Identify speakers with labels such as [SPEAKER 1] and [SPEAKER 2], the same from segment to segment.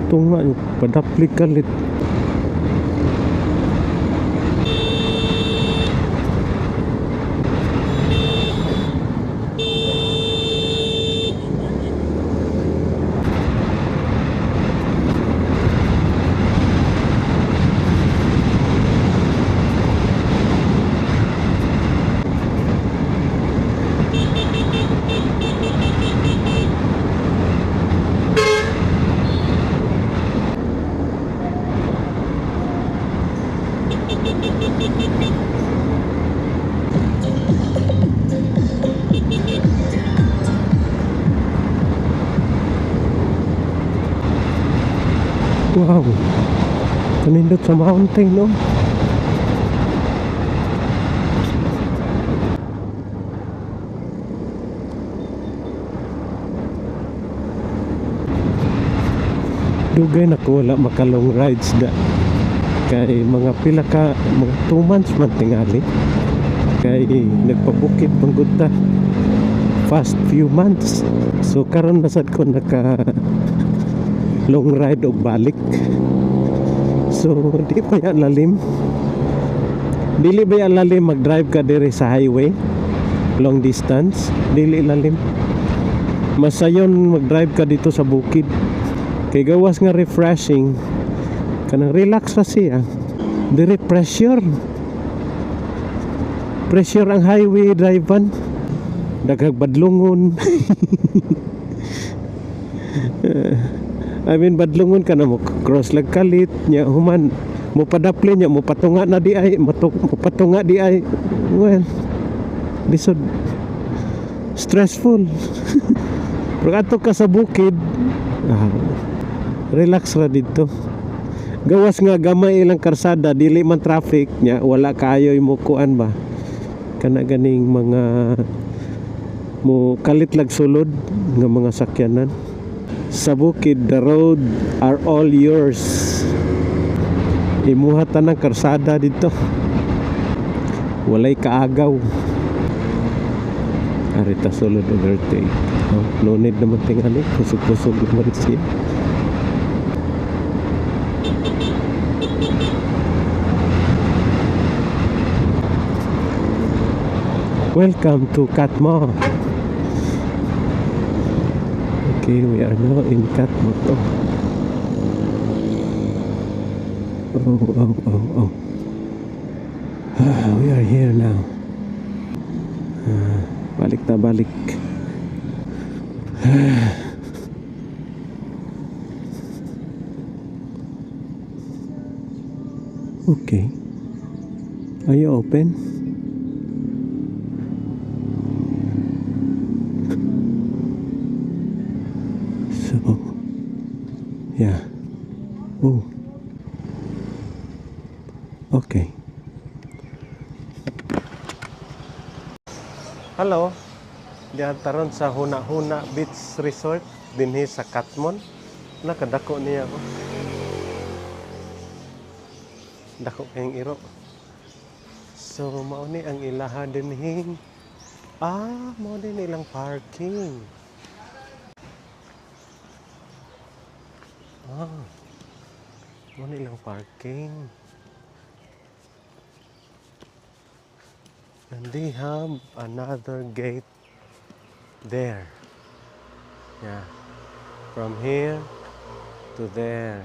[SPEAKER 1] tunga yung padaplik kalit. Wow, kanindot sa mountain, no? Dugay na ko wala makalong rides da. Kay mga pila ka, mga 2 months man tingali. Kay nagpabukid panggunda fast few months. So karon na sad ko naka long ride o balik. So di pa yan lalim. Dili ba yan lalim mag-drive ka diri sa highway long distance? Dili lalim. Masayon mag-drive ka dito sa bukid. Kay gawas nga refreshing. Kanang relax ra siya. Diri pressure ang highway drivean. Daghang badlungon. I mean badlungon ka na mo cross lag kalit nya human mo padapli nya mo patunga na di ay mo patunga di ay, well lisod stressful. Pero ato ka sa bukid relax ra dito. Gawas nga gamay ilang karsada dili man traffic nya wala kaayoy mo kuan ba kana ganing mga mo kalit lag sulod nga mga sakyanan. Sa bukid, the road are all yours. Imuhat ng karsada dito. Walay kaagaw. Arita sulod overtake. No need naman tingali. Kusog-kusog naman siya. Welcome to Katmon. Okay, we are now in Katmoto. Oh. We are here now. Balik na balik. Okay. Are you open? So, yeah. Oh. Okay. Hello. Diyan taron sa Huna-Huna Beach Resort dinhi sa Katmon. Nakadako niya ako. Dako kayong iro. So mao ni ang ilaha dinhi. Mao din ilang parking. Mao ni ilang parking. And they have another gate there. Yeah. From here to there.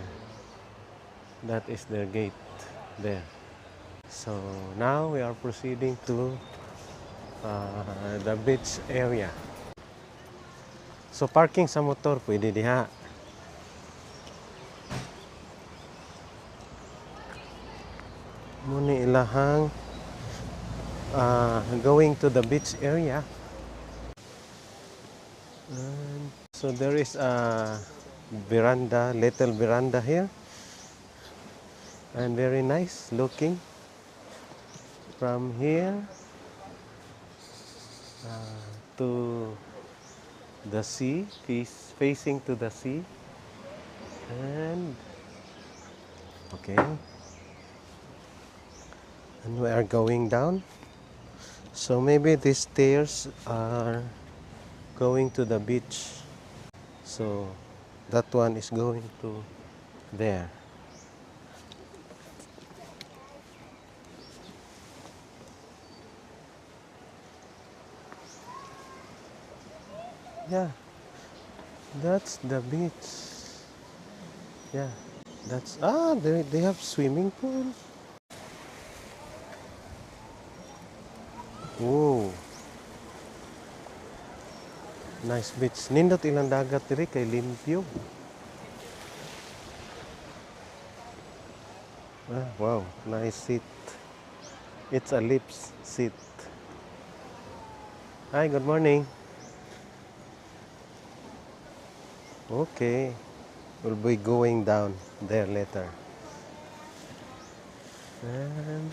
[SPEAKER 1] That is their gate there. So now we are proceeding to the beach area. So parking sa motor pwede diha. Muni ilahang going to the beach area. And so there is a veranda, little veranda here, and very nice looking from here to the sea, facing to the sea. And okay, and we are going down. So maybe these stairs are going to the beach. So that one is going to There. Yeah, that's the beach. Yeah, that's they have swimming pool. Whoa, nice beach. Nindot ilang dagat diri kay limpyo. Wow, nice seat. It's a lips seat. Hi, good morning. Okay, we'll be going down there later. And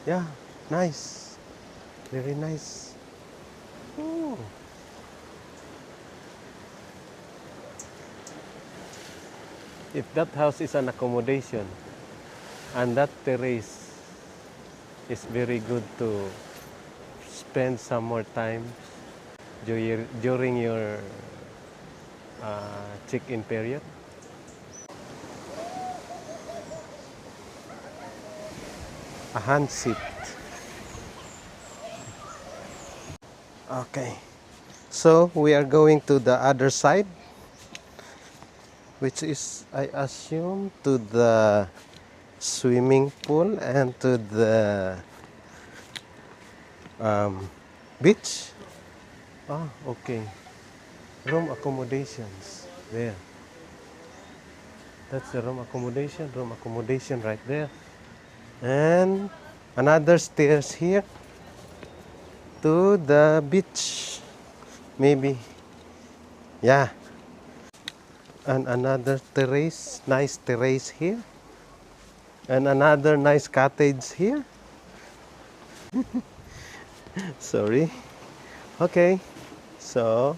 [SPEAKER 1] yeah, nice. Very nice. Ooh. If that house is an accommodation and that terrace is very good to spend some more time during your check-in period. A hand seat. Okay, so we are going to the other side, which is, I assume, to the swimming pool and to the beach. Okay. Room accommodations. There. That's the room accommodation. Room accommodation right there. And another stairs here to the beach. Maybe. Yeah. And another terrace. Nice terrace here. And another nice cottage here. Sorry. Okay. So,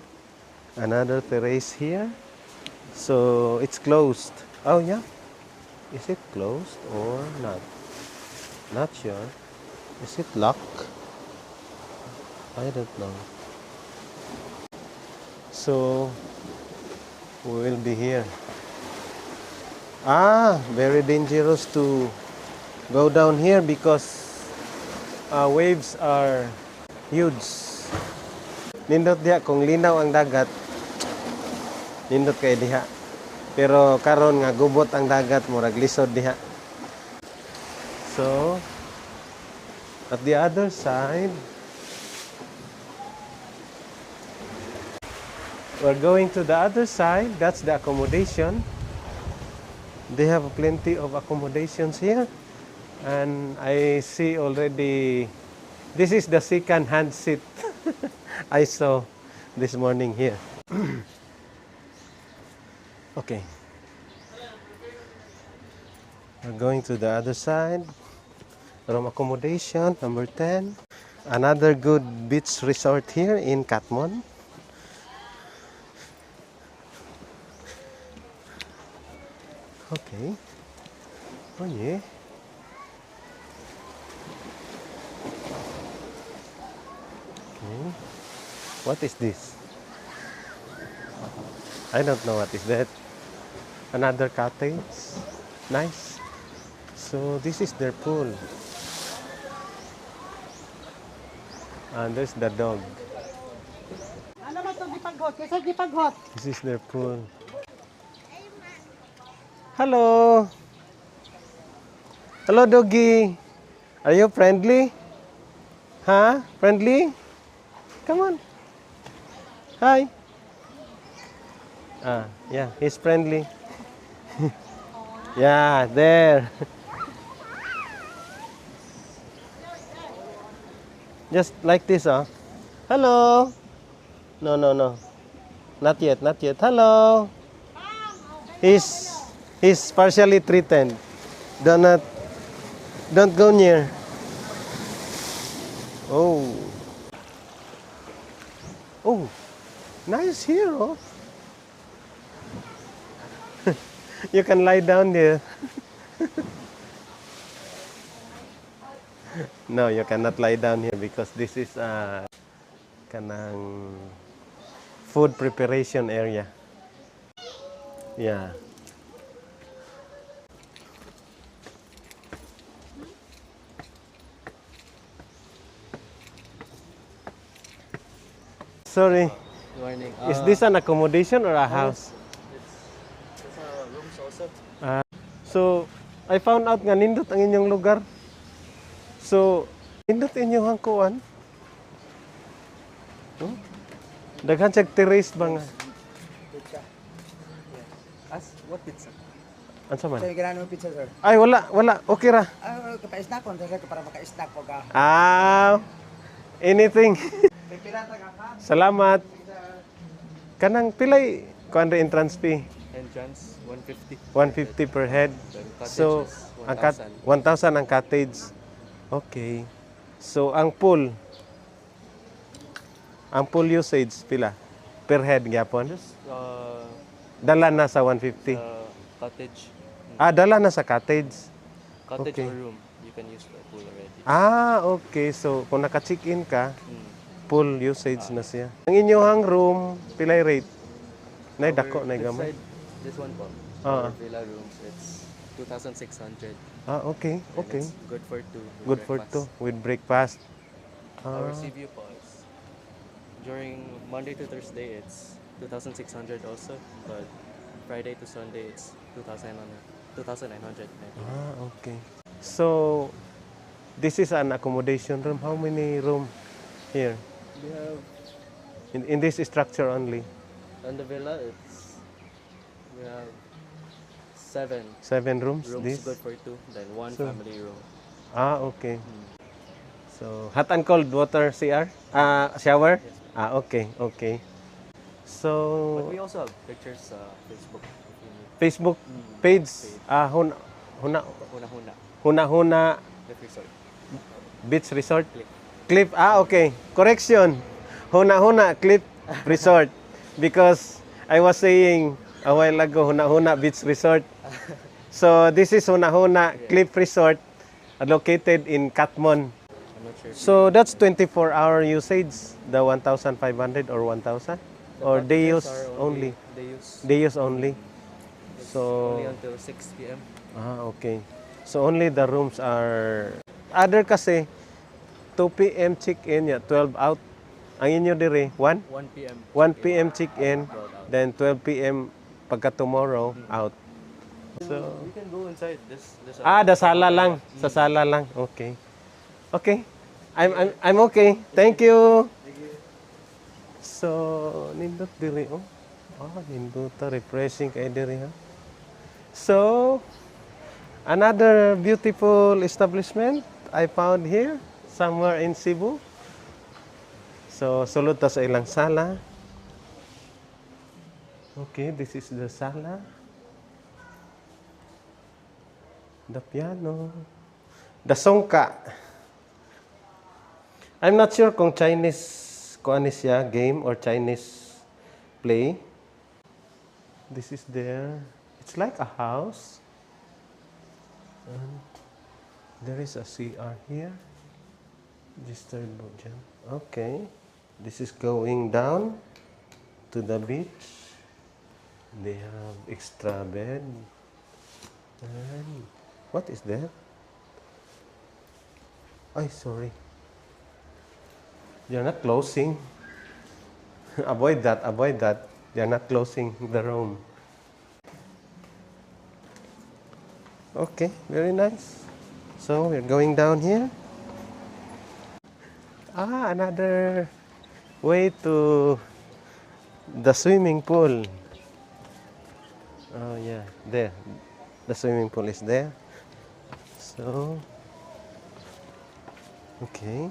[SPEAKER 1] another terrace here. So, it's closed. Oh, yeah. Is it closed or not? Not sure. Is it locked? I don't know. So, we will be here. Very dangerous to go down here because waves are huge. Nindot diha kung linaw ang dagat. Nindot kay diha. Pero karon nga gubot ang dagat, murag lisod diha. So, at the other side, we're going to the other side. That's the accommodation. They have plenty of accommodations here. And I see already, this is the second hand seat I saw this morning here. Okay. We're going to the other side. Room accommodation, number 10. Another good beach resort here in Katmon. Okay. Oh yeah. Okay. What is this? I don't know what is that. Another cottage. Nice. So this is their pool. And there's the dog. This is their pool. Hello. Hello, doggy. Are you friendly? Huh? Friendly? Come on. Hi. Yeah, he's friendly. Yeah, there. Just like this, Hello. No, no, no. Not yet, not yet. Hello. He's partially threatened. Don't go near. Oh. Oh. Nice here, oh. You can lie down there. No, you cannot lie down here because this is a kanang food preparation area. Yeah. sorry.
[SPEAKER 2] Good morning.
[SPEAKER 1] Is this an accommodation or a house?
[SPEAKER 2] It's rooms also.
[SPEAKER 1] So, I found out nga nindot ang inyong lugar. So, nindot inyong hangkuan. Hmm? Daghan siyag terrace ba nga?
[SPEAKER 3] Pizza.
[SPEAKER 2] What pizza?
[SPEAKER 1] Ansa man?
[SPEAKER 3] Sa'yo ganaan mo pizza, sir.
[SPEAKER 1] Ay, wala. Okay ra.
[SPEAKER 3] Kapag-snack ko, sir, para maka-snack ko ka.
[SPEAKER 1] Anything.
[SPEAKER 3] May pirata ka ka?
[SPEAKER 1] Salamat. Kanang pilay kuan ra entrance fee?
[SPEAKER 2] Entrance, 150.
[SPEAKER 1] 150 per head.
[SPEAKER 2] Then cottage
[SPEAKER 1] So,
[SPEAKER 2] is
[SPEAKER 1] ang
[SPEAKER 2] 1,000.
[SPEAKER 1] 1,000 ang cottage. Okay. So, ang pool usage pila per head gyapon?
[SPEAKER 2] Just
[SPEAKER 1] Dala na sa 150.
[SPEAKER 2] cottage.
[SPEAKER 1] Dala na sa cottage.
[SPEAKER 2] Cottage
[SPEAKER 1] Okay.
[SPEAKER 2] or room. You can use the pool already.
[SPEAKER 1] Okay. So, kung naka-check-in ka,
[SPEAKER 2] Mm.
[SPEAKER 1] full usage na siya. Ang inyong room, pilay rate? Nay dako, nay
[SPEAKER 2] This
[SPEAKER 1] gamay.
[SPEAKER 2] side, this one po.
[SPEAKER 1] Ah.
[SPEAKER 2] Our villa rooms, it's 2,600.
[SPEAKER 1] Okay.
[SPEAKER 2] And
[SPEAKER 1] Okay.
[SPEAKER 2] it's good for two. with
[SPEAKER 1] Good for
[SPEAKER 2] breakfast.
[SPEAKER 1] two with breakfast.
[SPEAKER 2] Our sea view po is during Monday to Thursday, it's 2,600 also. But Friday to Sunday, it's 2,900.
[SPEAKER 1] Okay. So, this is an accommodation room. How many room here?
[SPEAKER 2] We have
[SPEAKER 1] In this structure only?
[SPEAKER 2] on the villa, we have 7
[SPEAKER 1] 7 rooms?
[SPEAKER 2] rooms
[SPEAKER 1] This?
[SPEAKER 2] good for two. Then one
[SPEAKER 1] So-
[SPEAKER 2] family room.
[SPEAKER 1] Okay. So, hot and cold water CR? Shower?
[SPEAKER 2] Yes, ma'am.
[SPEAKER 1] Okay. Okay.
[SPEAKER 2] But
[SPEAKER 1] So,
[SPEAKER 2] we also have pictures sa Facebook. If you need.
[SPEAKER 1] Facebook page? Huna
[SPEAKER 2] Huna-huna.
[SPEAKER 1] Huna
[SPEAKER 2] The resort.
[SPEAKER 1] Beach Resort?
[SPEAKER 2] Click.
[SPEAKER 1] Cliff, okay. Correction. Huna Cliff Resort. Because I was saying a while ago, Huna Beach Resort. So this is Huna Cliff Resort located in Katmon.
[SPEAKER 2] I'm not sure. if
[SPEAKER 1] So that's 24-hour usage, the 1,500 or 1,000?
[SPEAKER 2] the
[SPEAKER 1] Or they
[SPEAKER 2] cottages
[SPEAKER 1] use
[SPEAKER 2] are
[SPEAKER 1] only?
[SPEAKER 2] They use
[SPEAKER 1] They use only?
[SPEAKER 2] it's
[SPEAKER 1] So-
[SPEAKER 2] only until 6 p.m.
[SPEAKER 1] Okay. So only the rooms are... Other kasi, 2 p.m. check-in, 12 out. Ang inyo dire, 1?
[SPEAKER 2] 1 p.m.
[SPEAKER 1] 1 p.m. check-in,
[SPEAKER 2] 12 out.
[SPEAKER 1] then 12 p.m. pagka tomorrow, out. So,
[SPEAKER 2] We can go inside this.
[SPEAKER 1] the sala lang. Sa sala lang. Okay. Okay. I'm okay. Thank you. So, nindot diri, oh. Nindot refreshing kay diri, ha. So, another beautiful establishment I found here, somewhere in Cebu. So, sulod ta sa ilang sala. Okay, this is the sala. The piano. The songka. I'm not sure kung Chinese kuan siya game or Chinese play. This is there. It's like a house. And there is a CR here. Registered Bojan. Okay. This is going down to the beach. They have extra bed. And what is that? Ay, sorry. You're not closing. Avoid that. You're not closing the room. Okay, very nice. So we're going down here. Another way to the swimming pool. Oh yeah, there. The swimming pool is there. So, okay.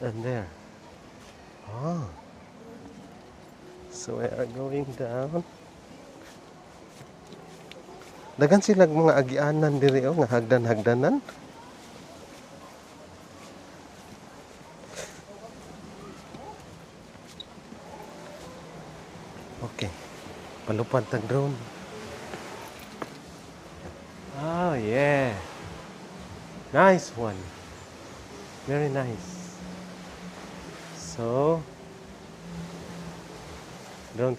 [SPEAKER 1] And there. So we are going down. Dagan silang mga agianan diri, nga hagdan-hagdanan. Okay. Palupad tag drone. Oh, yeah. Nice one. Very nice. So, drone.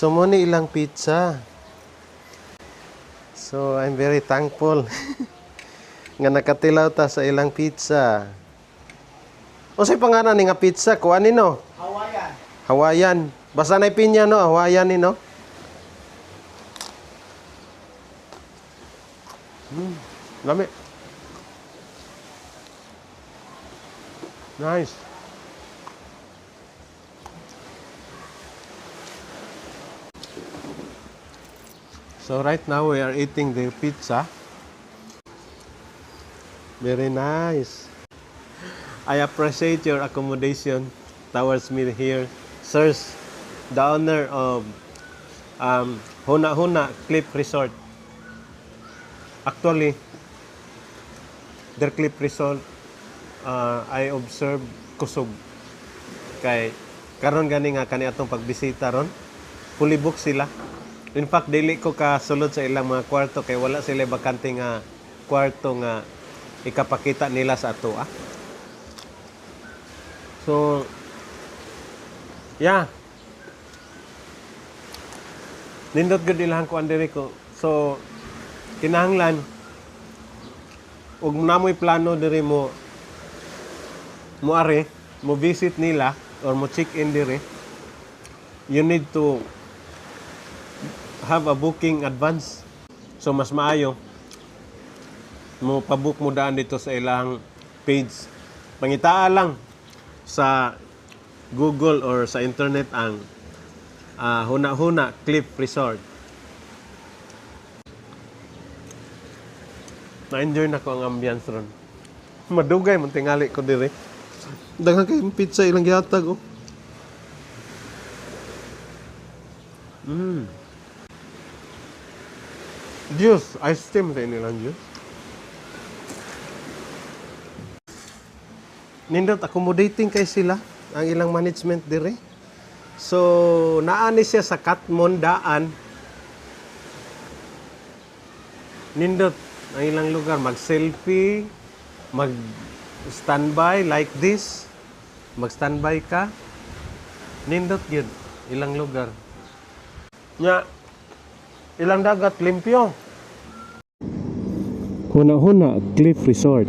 [SPEAKER 1] So mo ni ilang pizza. So I'm very thankful nga nakatilaw ta sa ilang pizza. Unsay pangalan ni nga pizza? Kuan ni no?
[SPEAKER 3] Hawaiian.
[SPEAKER 1] Hawaiian. Basta na pinya no, Hawaiian ni no. Lami. Nice. So right now we are eating the pizza. Very nice. I appreciate your accommodation towards me here. Sirs, the owner of Huna Huna Cliff Resort. Actually, their Cliff Resort, I observed kusog. Kay karon gani nga kani atong pagbisita ron, fully booked sila. In fact, dili ko kasulod sa ilang mga kwarto kay wala sila bakante nga kwarto nga ikapakita nila sa ato. So, yeah. Nindot gud ilang ko andiri ko. So, kinahanglan ug namoy plano diri mo are mo visit nila or mo check in diri. You need to have a booking advance. So mas maayo mo pa-book mo daan dito sa ilang page. Pangitaa lang sa Google or sa internet ang Huna Huna Cliff Resort. Na-enjoy na ko ang ambience ron. Madugay man tingali ko diri. Daghan kay pizza ilang gihatag oh. Juice, ice cream sa inilang juice. Nindot accommodating kay sila ang ilang management dire. So naani siya sa Katmon daan. Nindot ang ilang lugar mag-selfie, mag-standby like this. Mag-standby ka. Nindot gyud ilang lugar. Nya ilang dagat limpyo. Huna Huna Cliff Resort.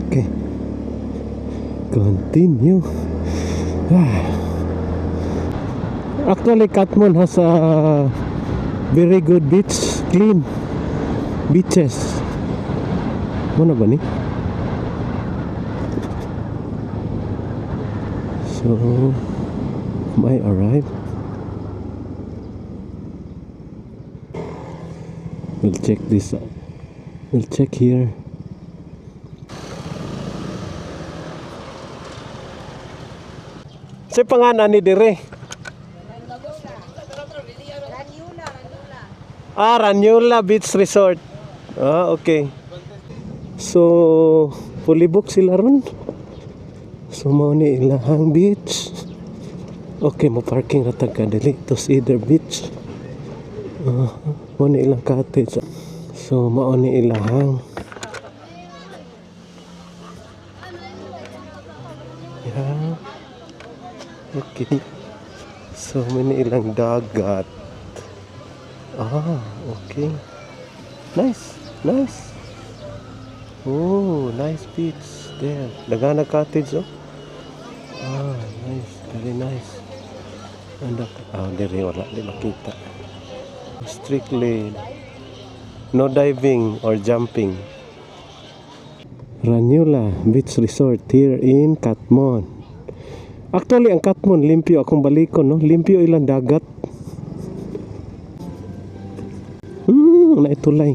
[SPEAKER 1] Okay. Continue. Actually, Katmon has a very good beach, clean beaches. Mana ba ni? So, I arrived. We'll check this out. We'll check here. Sa pangalan ni dire? Ranyola Beach Resort. Okay. So, fully booked sila ron. So, mao ni ilahang beach. Okay, mo parking ratag kadali to Cedar Beach. Mao ni ilang cottage. So, mao ni ilahang. Yeah. Okay. So, mao ni ilang dagat. Okay. Nice. Nice. Oh, nice beach there. Dagana cottage, oh. Nice. Very nice. And diri wala di makita. Strictly no diving or jumping. Ranyola Beach Resort here in Katmon. Actually, ang Katmon limpyo akong balikon, no? Limpyo ilang dagat. Naitulay.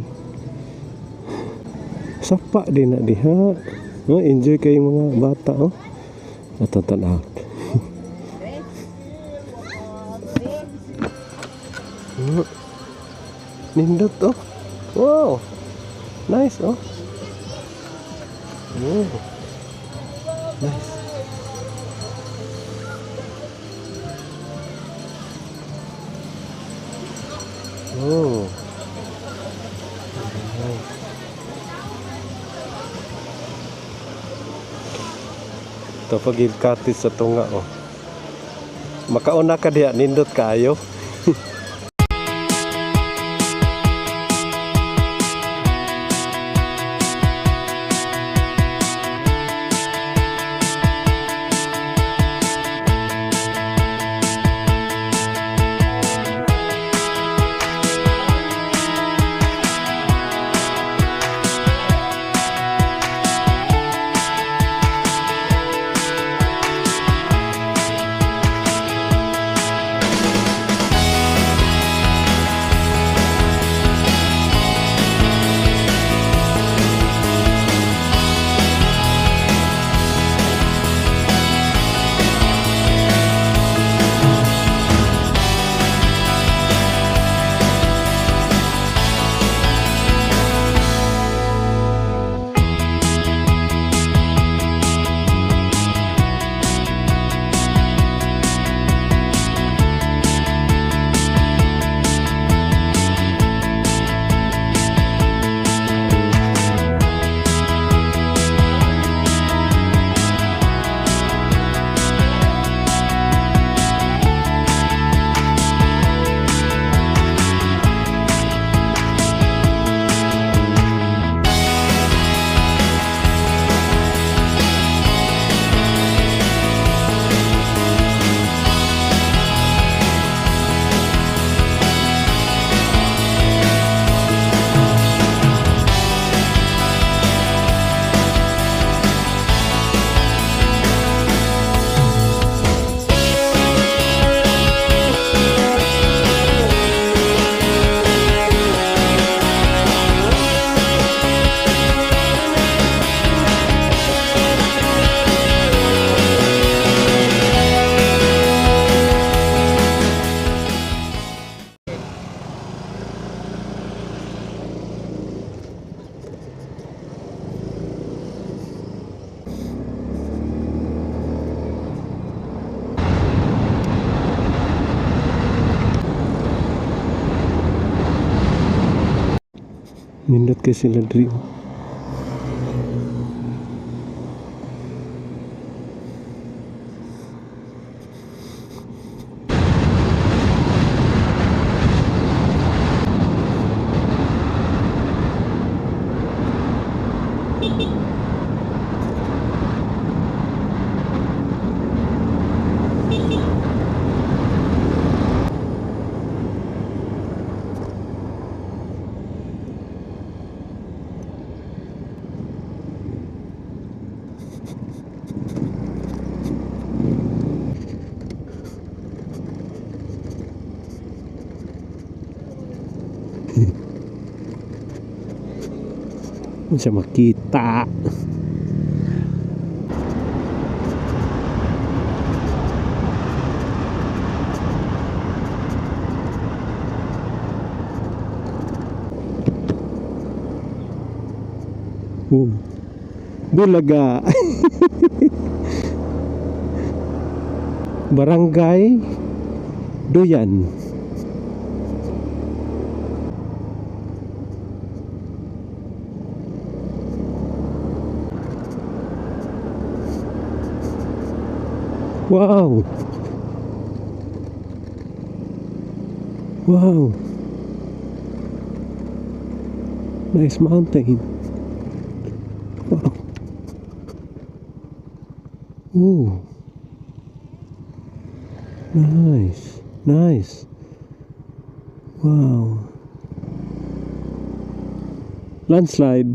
[SPEAKER 1] Sapa din na diha. Enjoy kayo mga bata, oh. Natatan out. Nindot, oh. Wow. Nice, oh. Nice. Oh. Ito pagigkatis sa tunga oh. Makauna ka diya nindot kayo. Nindot kay sila diri. Bisa makita. Bulaga. Barangay Doyan. Wow. Wow. Nice mountain. Wow. Ooh. Nice. Nice. Wow. Landslide.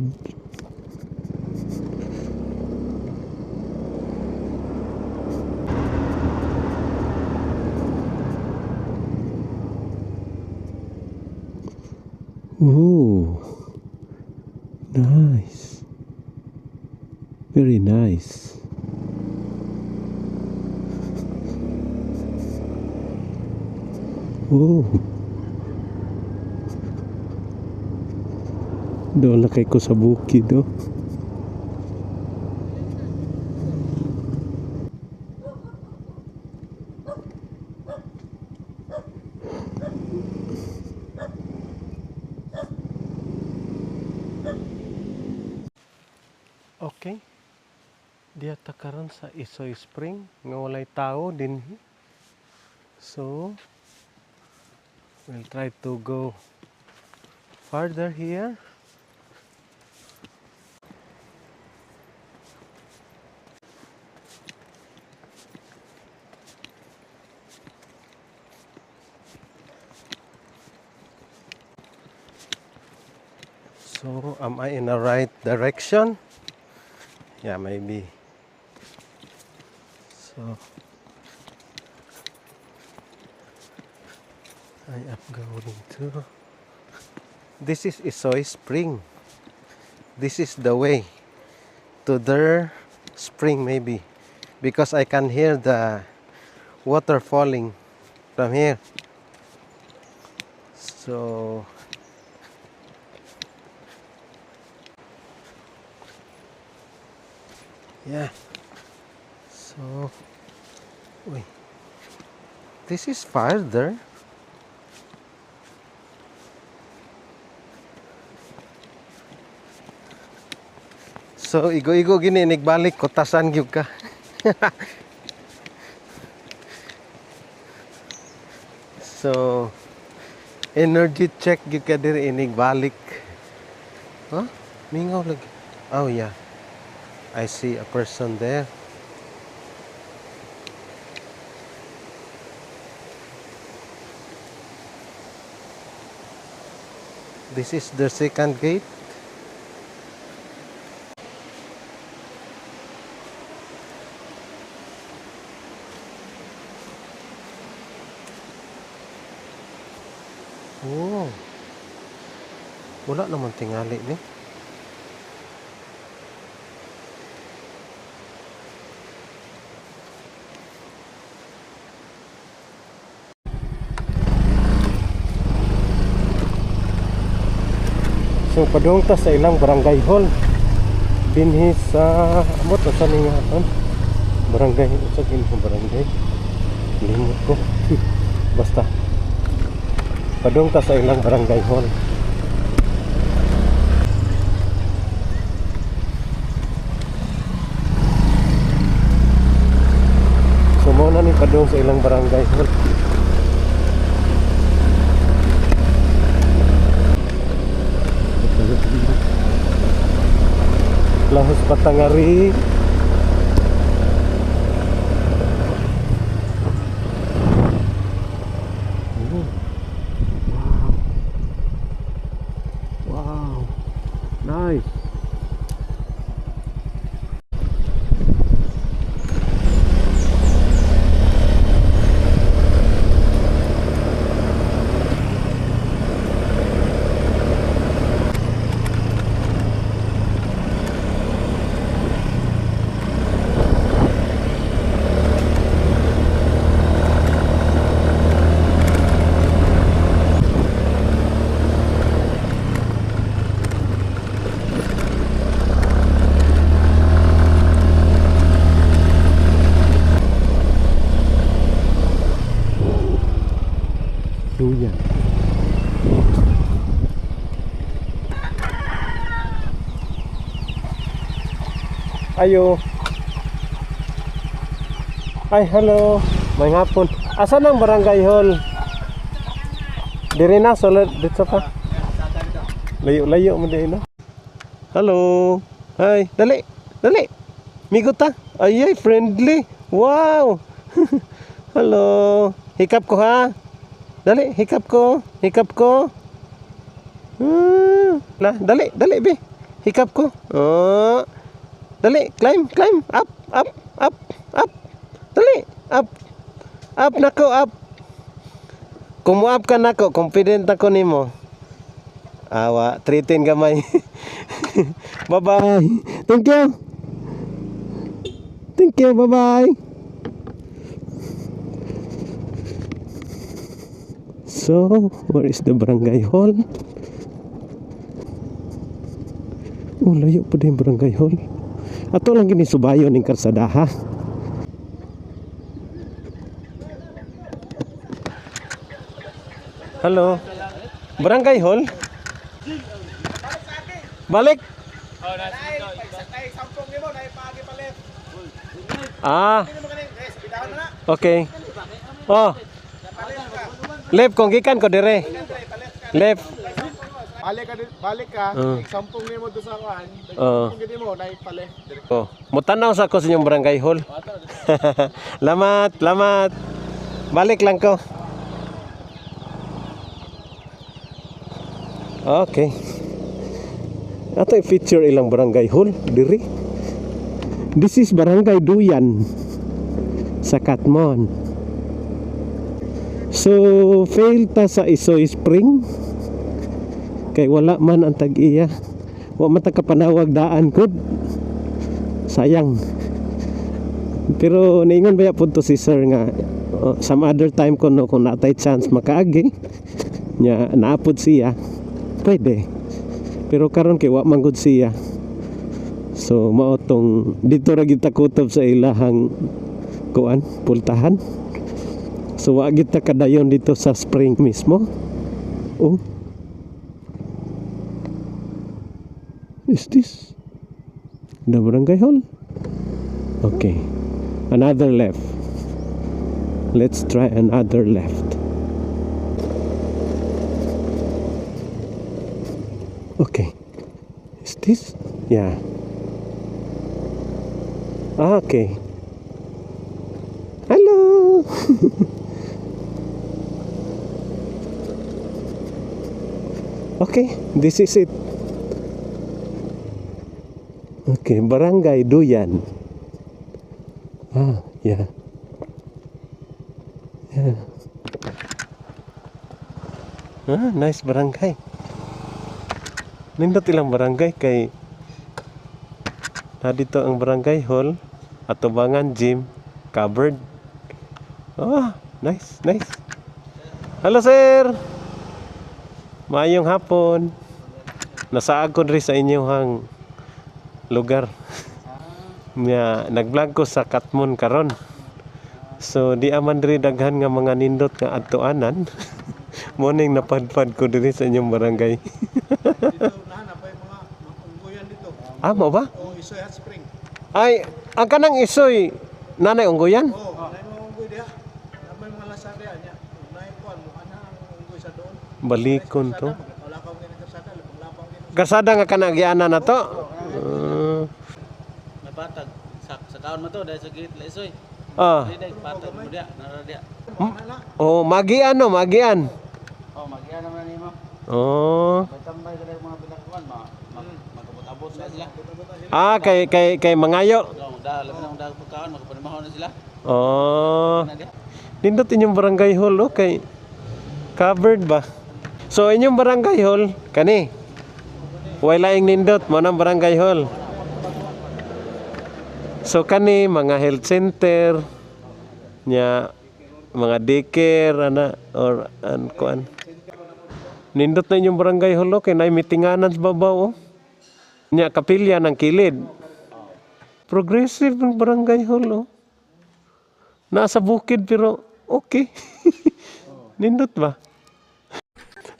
[SPEAKER 1] Oh, nice. Very nice. Oh. Doon lakay ko sa bukid, oh. Okay. Nagya ta karon sa Isoy Spring nga walay tao dinhi. So we'll try to go farther here. So am I in the right direction? Yeah, maybe. So I am going to. This is Isoy Spring. This is the way to their spring, maybe, because I can hear the water falling from here. So yeah. So wait. This is farther. So igo-igo gini nigbalik kotasan gyud ka. So energy check gyud ka diri inigbalik. Huh? Mingaw lagi. Oh yeah. I see a person there. This is the second gate. Oh. Wala naman tingali ni. So padung ta sa ilang barangay hall dinhi sa amot sa ningaton barangay sa kinang barangay limot ko basta padung ta sa ilang barangay hall. So mo na ni padung sa ilang barangay hall. Lahos Patangari. Wow. Nice. Duyan. Ayo. Ay, hello. May hapon. Asan ang barangay hall? Diri na, solid dito pa. Layo-layo mo din, no? Hello. Hi. Dali. Dali. Migo ta. Ay, friendly. Wow. Hello. Hikap ko ha. Dali, hikap ko. Hikap ko. Dali, dali, be. Hikap ko. Oh. Dali, climb, climb. Up, up, up, up. Dali, up. Up nako, up. Kumuap ka nako, confident ako nimo. Awa, treatin gamay. Bye-bye. Thank you. Thank you, bye-bye. So, where is the barangay hall? Oh, layo pa din barangay hall. Ato lang gini subayon ng karsadaha. Hello. Barangay hall? Balik. Ah. Okay. Oh. Left kung gikan ko dire. Left.
[SPEAKER 3] Balik ka. Sampung nimo do sa kuan. Sampung gid mo na ipale.
[SPEAKER 1] Oh, mutanaw sa ko sa inyong barangay hall. Lamat, lamat. Balik lang ko. Okay. Ato i-feature ilang barangay hall diri. This is Barangay Duyan sa Katmon. So, fail ta sa Isoy Spring. Kay wala man ang tag-iya. Wa man ta kapanawag daan kod. Sayang. Pero niingon baya punto si sir nga some other time ko no kung natay chance makaagi nya naapod siya pwede. Pero karon kay wa man gud siya. So mao tong dito ra kita kutob sa ilahang kuan pultahan. So wa kita kadayon dito sa spring mismo. Oh. Is this the barangay hall? Okay. Another left. Let's try another left. Okay. Is this? Yeah. Okay. Hello. Okay, this is it. Okay, Barangay Duyan. Ah, yeah. Yeah. Ah, nice barangay. Nindot ilang barangay kay dito ang barangay hall, atubangan gym, covered. Ah, nice, nice. Hello sir. Maayong hapon. Nasaag ko rin sa inyong lugar. Nag-vlog ko sa Katmon karon. So di aman diri daghan nga mga nindot nga adtuanan. Morning napadpad ko diri sa inyong barangay.
[SPEAKER 3] Dito na pa yung mga unggoyan dito.
[SPEAKER 1] Ah, mo ba?
[SPEAKER 3] Oh, Isoy Hot Spring.
[SPEAKER 1] Ay, ang kanang Isoy nanay unggoyan?
[SPEAKER 3] Oh, nay mga unggoy diha. May mga lasada niya. Nay kuan mo ana ang unggoy sa doon.
[SPEAKER 1] Balikon to.
[SPEAKER 3] Wala ka mga kasada, lapang gid.
[SPEAKER 1] Kasada nga kanagiana na to.
[SPEAKER 4] May patag sa kaon mo to dahil sa gate Isoy.
[SPEAKER 1] Ah.
[SPEAKER 4] Dili patag mo dia, nara dia.
[SPEAKER 1] Oh, magian no, magian.
[SPEAKER 4] Oh, magiya naman nimo.
[SPEAKER 1] Oh.
[SPEAKER 4] May tambay ka mga pinagkuan magabot-abot na sila.
[SPEAKER 1] Ah, kay mangayo.
[SPEAKER 4] Labi na dag pagkaon magpanimahaw na sila.
[SPEAKER 1] Oh. Nindot inyong barangay hall okay. Covered ba? So inyong barangay hall kani. Way laing nindot mo nang barangay hall. So kani mga health center nya mga daycare ana or kuan. Nindot na inyong barangay hall kay nay mitinganan sa babaw oh. Nya kapilya ng kilid. Progressive ng barangay hall oh. Nasa bukid pero okay. Nindot ba?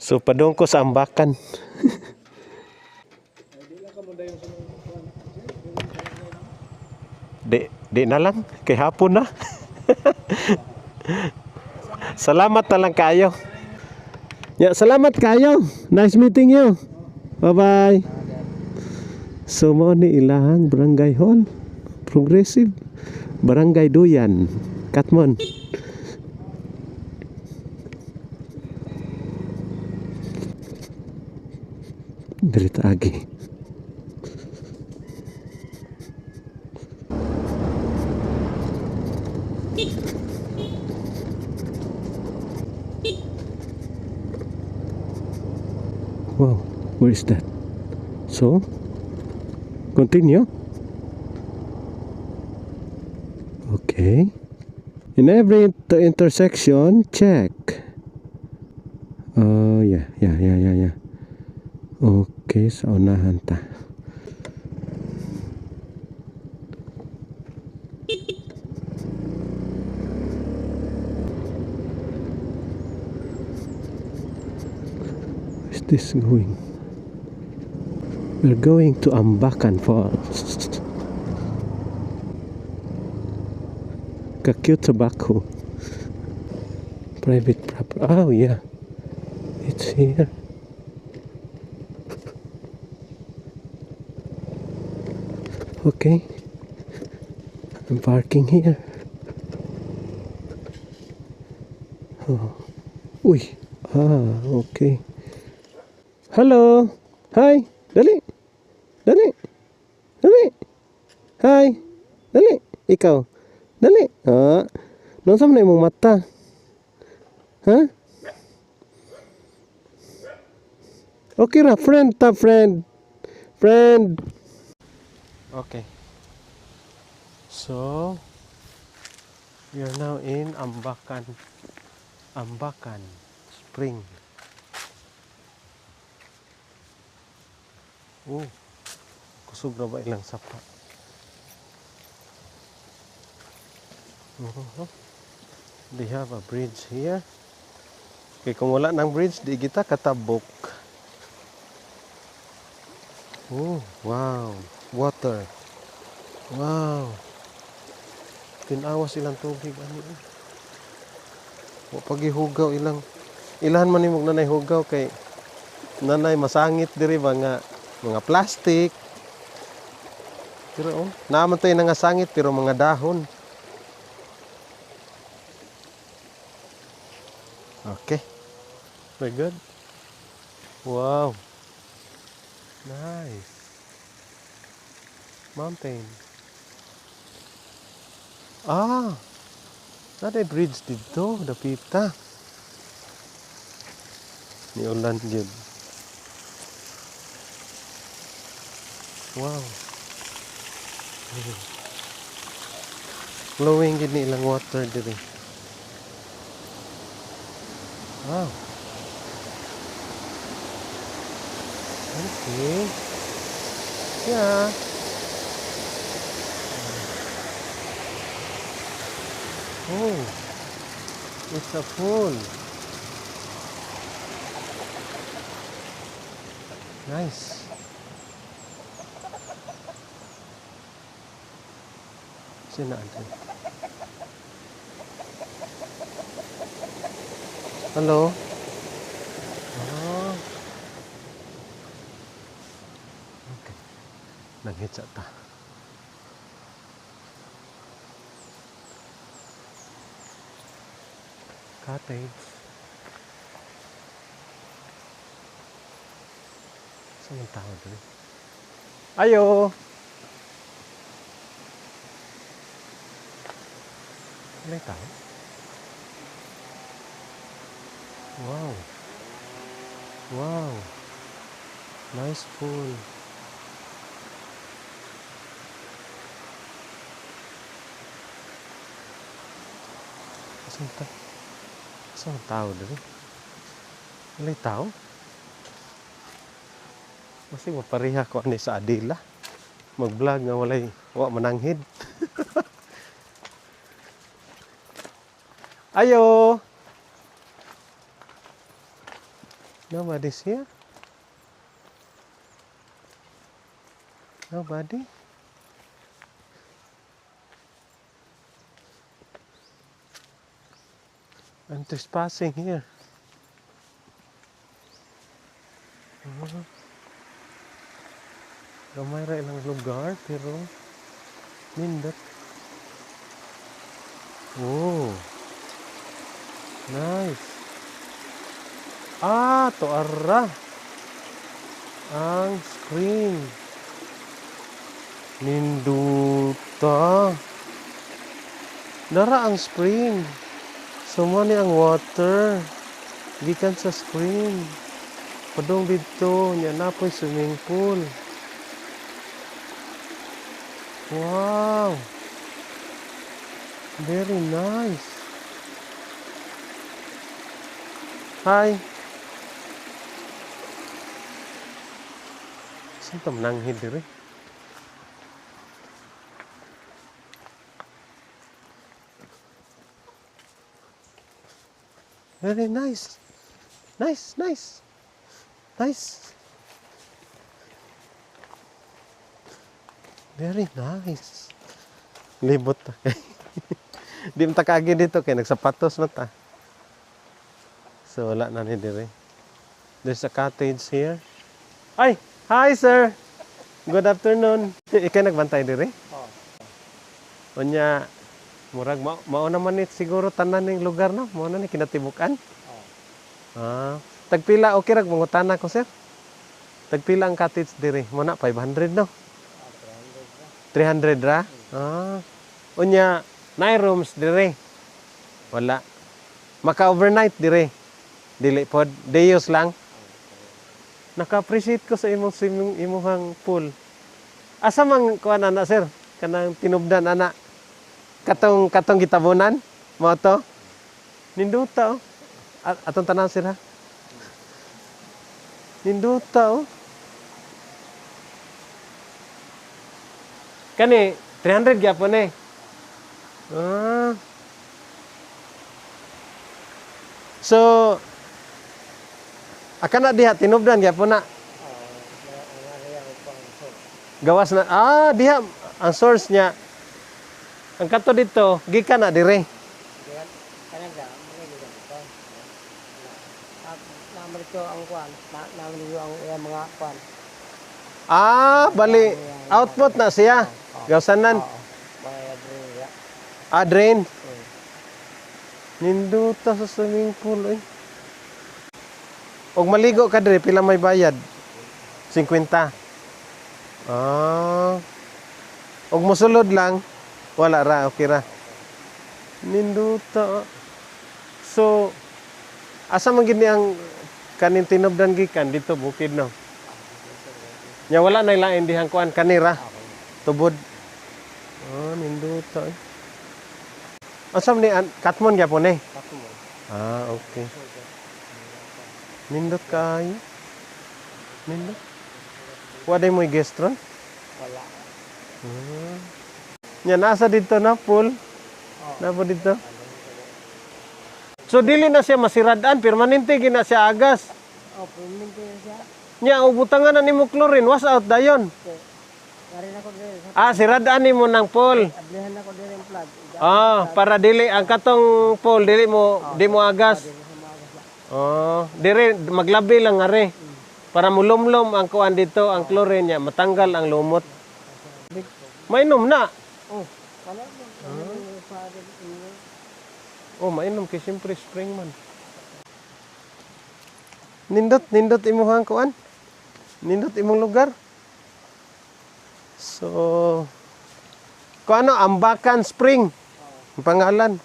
[SPEAKER 1] So padong ko sa ambakan. Di na lang kay hapon na. Salamat na lang kayo. Ya, salamat kayo. Nice meeting you. Bye-bye. So mo ni ilahang barangay hall. Progressive Barangay Duyan, Katmon. Dirita agi. Wow, where is that? So, continue. Okay. In every intersection, check. Oh, yeah. Okay, sa unahan ta. Where's this going? We're going to Ambakan Falls. Ka-cute sa backhoe. Private property. Oh, yeah. It's here. Okay. I'm parking here. Oh. Uy. Okay. Hello. Hi. Dali. Dali. Dali. Hi. Dali. Ikaw. Dali. Nung saan na imong mata? Ha? Okay ra. Friend ta, friend. Friend. Okay. So, we are now in Ambakan Spring. Oh, kusog na ba ilang sapa? They have a bridge here. Okay, kung wala ng bridge, di kita katabok. Oh, wow. Water. Wow. Tinawas ilang tubig. Ano eh? Pagihugaw ilang. Ilahan man nimog nanay hugaw kay nanay masangit diri ba nga mga plastic. Pero naman tayo nga sangit pero mga dahon. Okay. Very good. Wow. Nice. Mountain. Ada bridge dito, dapita. Ni ulan jud. Wow. Flowing gid ni ilang water diri. Wow. Okay. Yeah. Oh, it's a pool. Nice. Sino natin? Hello? Okay. Nag-hit ta. Cottage. Saan yung tao doon? Ayo! Ano yung tao? Wow! Wow! Nice pool. Saan tayo? Saan ang tao doon? Wala yung tao? Kasi mapariha ko ani sa Adila. Mag-vlog nga walay mananghid. Ayo! Nobody's here? Nobody? I'm trespassing here. Gamay ra ilang lugar pero nindot. Oh. Nice. Toara. Ang screen. Ninduta. Dara ang spring. Suma ni ang water. Gikan sa screen. Padong dito. Nya na po'y swimming pool. Wow. Very nice. Hi. Saan ka mananghid diri? Very nice. Nice, nice. Nice. Very nice. Libot na kay. Di mo takagi dito kay nagsapatos na ta. So wala na ni dire. There's a cottage here. Ay, hi sir. Good afternoon. Ikaw nagbantay dire? Oo. Unya murag mao naman ni siguro tanan ning lugar no. Mao na ni kinatibukan. Oo. Tagpila okay ra mangutana ko sir. Tagpila ang cottage dire? Mo na 500 no. 300 ra? Ah. Unya, nine rooms dire. Wala. Maka-overnight dire. Dili pod. Dayos lang. Naka-appreciate ko sa imong swimming, imuhang pool. Asa man kuan ana sir? Kanang tinubdan ana. Katong gitabunan. Mo to. Ninduta oh. Atong tanan sir ha. Ninduta oh. Kani 300 gyapon eh. Ah. So akan na diha tinubdan gyapon na. Gawas na. Ah, diha ang source niya. Ang kato dito, gikan na dire.
[SPEAKER 5] Namarito ang kuan, namarito ang mga kuan.
[SPEAKER 1] Ah, bali output na siya. Gawasanan. Ah, drain. Ninduta sa swimming pool eh. Og maligo ka dire pila may bayad? 50. Ah. Og mosulod lang wala ra, okay ra. Ninduta. So asa man gid ni ang kanin tinubdan gikan dito bukid no. Nya wala na lain dihang kuan kanira. Tubod. Oh, ninduta. Asa man ni katmon gyapon eh. Ah, okay. Nindot kayo. Nindot. Waday mo gestron?
[SPEAKER 5] Wala.
[SPEAKER 1] Nya nasa dito na pool. Napa dito? So dili na siya masiradaan, permanente gina siya agas.
[SPEAKER 5] Oh, permanente siya.
[SPEAKER 1] Nya ubutangan na nimo chlorine, wash out dayon.
[SPEAKER 5] Garin ako dire.
[SPEAKER 1] Ah, siradaan nimo ng pool.
[SPEAKER 5] Ablihan ako dire ang plug.
[SPEAKER 1] Ah, para dili ang katong pool dili mo di mo agas. Oh, dire maglabi lang are. Para mulumlom ang kuan dito, ang chlorine niya, matanggal ang lumot. Mainom na.
[SPEAKER 5] Oh, wala mo.
[SPEAKER 1] Oh, mainom kay siyempre spring man. Nindot imuhang kuan. Nindot imong lugar. So, kung ano, Ambakan Spring. Ang pangalan.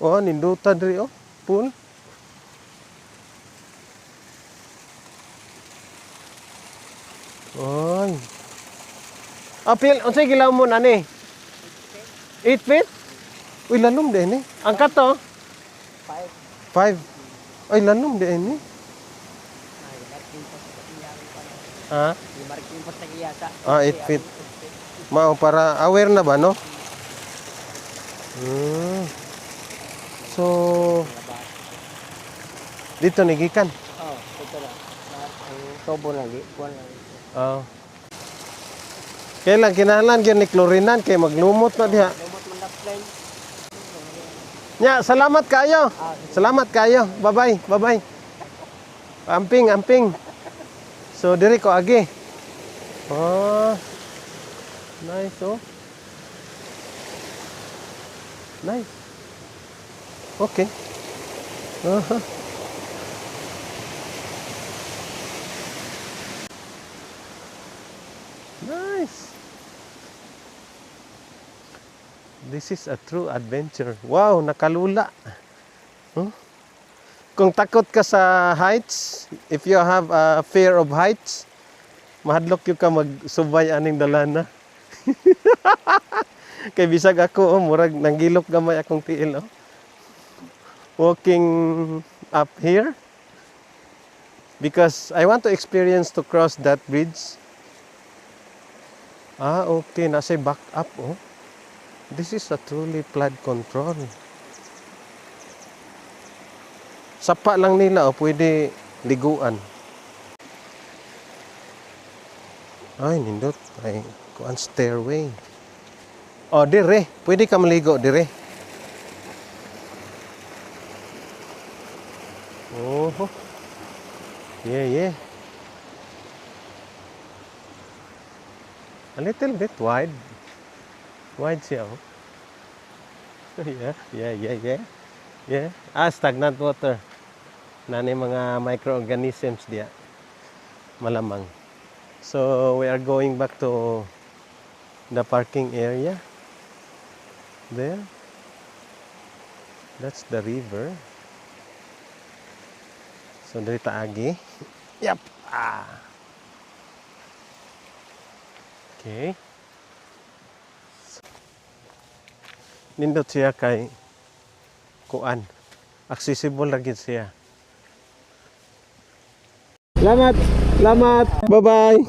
[SPEAKER 1] Oh, ninduta diri oh, pool. Oy. Apil, unsay gilaw mo na ni? 8 feet? Uy, lanom din eh. Ang kato? 5. Ay, lanom din eh. Ha? Ah, 8 feet. Mao para aware na ba, no? So, dito nigikan.
[SPEAKER 5] Oh, ito na. Ang tubo lagi, kuan lagi.
[SPEAKER 1] Oh. Kailan kinahanglan gyud ni klorinan kay maglumot na diha.
[SPEAKER 5] Lumot man daplay.
[SPEAKER 1] Nya, salamat kayo. Salamat kayo. Bye-bye. Bye-bye. Amping. So diri ko agi. Oh. Nice oh. Nice. Okay. Uh-huh. Nice. This is a true adventure. Wow, nakalula. Huh? Kung takot ka sa heights, if you have a fear of heights, mahadlok yung ka magsubay aning dalana. Kay bisag ako, oh, murag nanggilok gamay akong tiil. Oh. Walking up here because I want to experience to cross that bridge. Ah, okay. Nasa back up, oh. This is a truly flood control. Sapa lang nila, oh. Pwede liguan. Ay, nindot. Ay, kuan stairway. Oh, dire. Pwede ka maligo, dire. Oh. Yeah. A little bit wide. Wide siya, oh. Yeah. Stagnant water. Nani mga microorganisms diya. Malamang. So, we are going back to the parking area. There. That's the river. So, dito agi. Yep. Okay. Nindot siya kay kuan. Accessible lagi siya. Salamat. Bye-bye.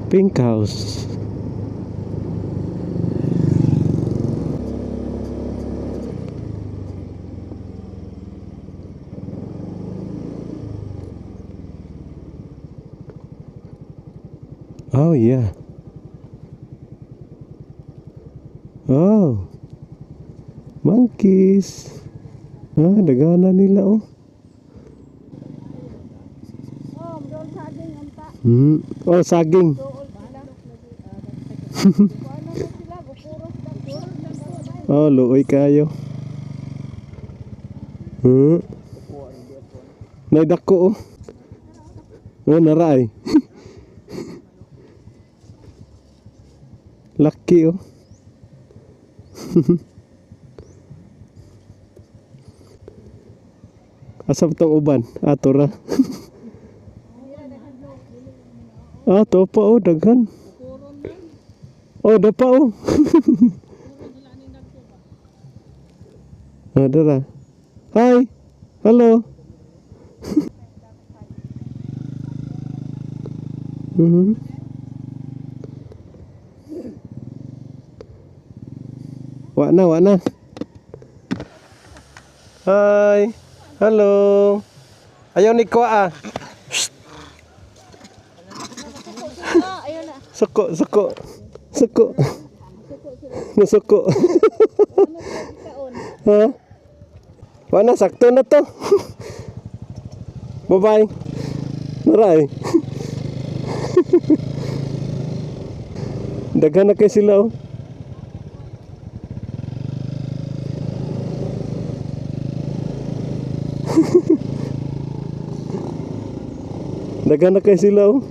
[SPEAKER 1] Pink house. Oh yeah. Oh. Monkeys. Dagana nila oh. Oh, saging. Oh, luoy kayo. Nay dako oh. Naray. Lucky oh. Asap tong uban, atura. To pa oh, daghan. Oh, dapa oh. Dara. Hi. Hello. Wak na. Hi. Hello. Ayaw ni ko ah. Suko. Nasuko. Ha? Wala, sakto na to. Bye-bye. Naray. Daghan na kayo sila oh. Daghan na kayo sila oh.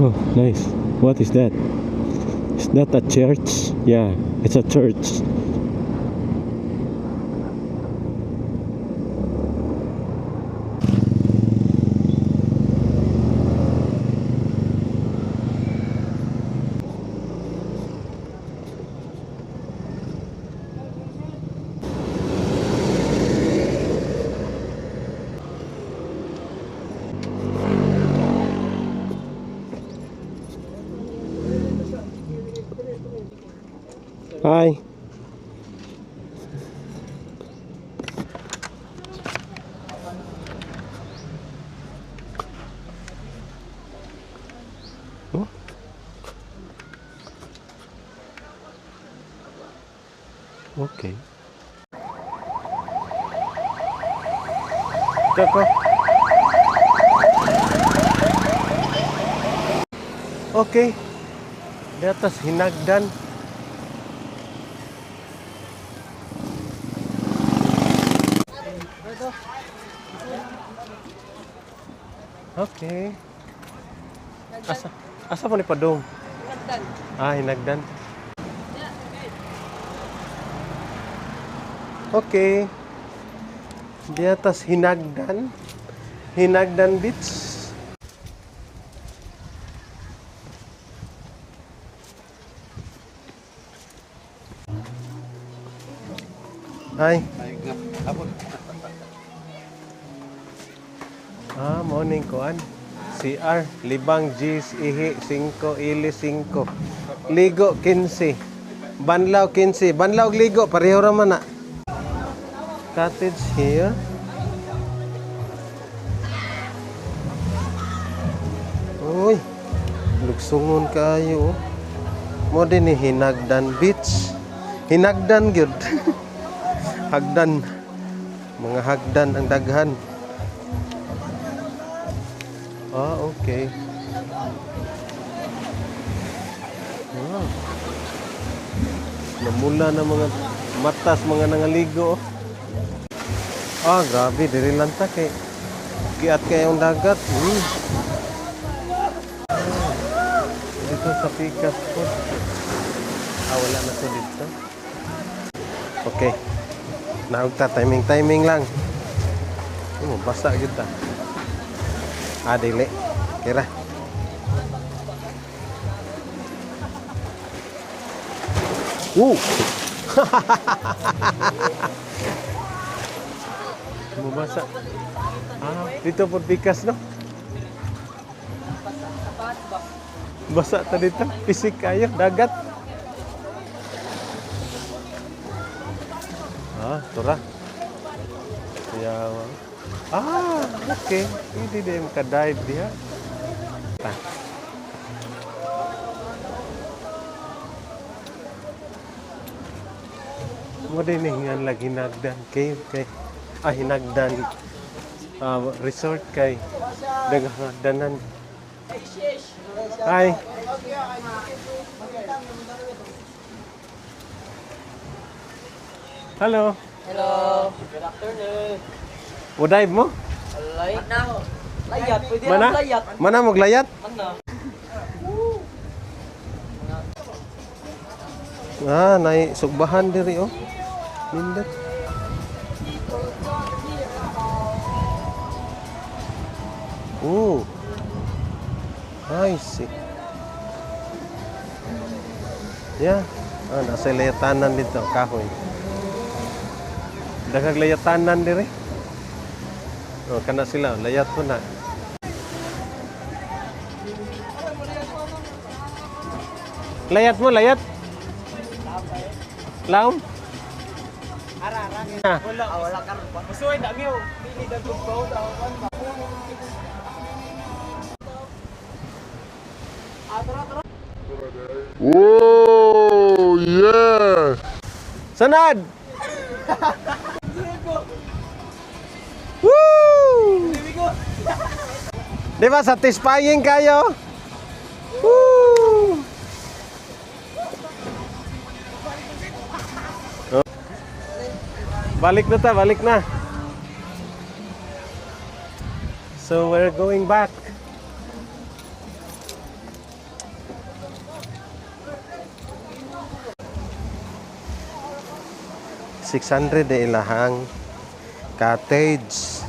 [SPEAKER 1] Oh, nice. What is that? Is that a church? Yeah, it's a church. Hi. Oh. Okay. Teko. Okay. Di atas hinagdan. Okay. Asa po ni Padong? Ah, hinagdan. Okay. Di atas hinagdan. Hinagdan Beach. Ay. Morning kuan. CR, libang G's, ihi 5, ili 5. Ligo 15. Banlaw 15. Banlaw ug ligo pareho ra man na. Cottage here. Uy. Lugsungon kayo. Mo din ni Hinagdan Beach. Hinagdan gyud. Hagdan. Mga hagdan ang daghan. Ah, okay. Wow. Namula na mga matas, mga nangaligo. Ah, grabe. Diri lang ta kay kiat kayong dagat. Dito sa pikas po. Wala na to dito. Okay. Naog ta. Timing lang. Basa kita. Dili. Kira. Mabasa. Dito po pikas, no? Basa ta dito. Pisik kayo. Dagat. Tura. Yawa. Okay. Hindi din ka-dive diha. Mo din hingan lagi hinagdan cave kay hinagdan resort kay daghang. Hi. Hello.
[SPEAKER 5] Hello. Good afternoon.
[SPEAKER 1] Mo dive mo?
[SPEAKER 5] Layat na. Layat. Pwede
[SPEAKER 1] Mana?
[SPEAKER 5] na layat.
[SPEAKER 1] Mana mo glayat?
[SPEAKER 5] Mana?
[SPEAKER 1] Nay sugbahan diri oh. Nindot. I see. Yeah. Nasa layatanan dito, kahoy. Daghang layatanan diri. Kana sila, layat po na. Layat mo, layat? Laom?
[SPEAKER 5] Wala ka. Masuway na miyo. Pili ka gugbaw daw.
[SPEAKER 3] Oh, yeah!
[SPEAKER 1] Sanad! Woo! Di ba satisfying kayo? Woo! Balik na ta, balik na. So we're going back. $600 de ilahang cottage.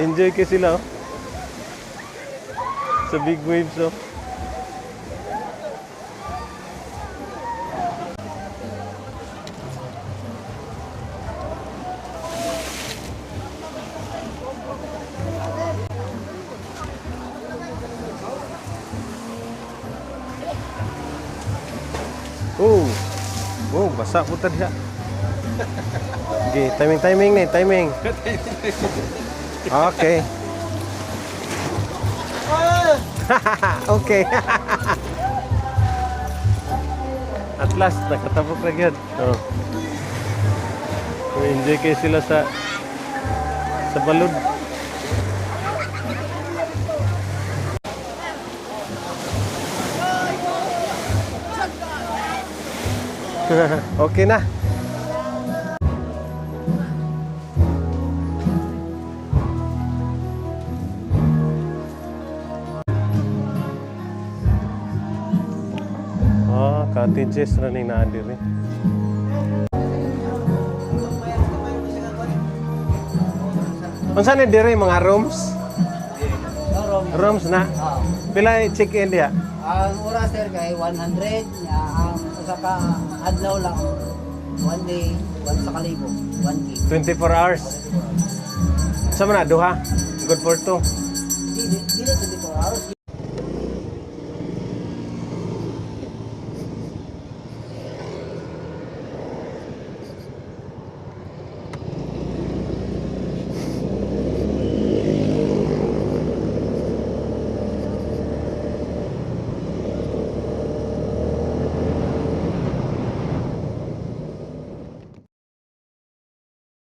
[SPEAKER 1] Enjoy ka sila sa big waves basa po tadi. Okay, timing nih, timing. Okay. Okay. At last, nakatapok na agad. Enjoy kayo sila sa balod. Okay na. cottages na ning naa diri. Unsa ni diri mga rooms? Rooms na. Pila check-in diha?
[SPEAKER 5] Ang oras sir kay 100, ang usa ka adlaw lang. One day, sa kalibo, 1K.
[SPEAKER 1] 24 hours. Sa man na duha? Good for two.
[SPEAKER 5] Dili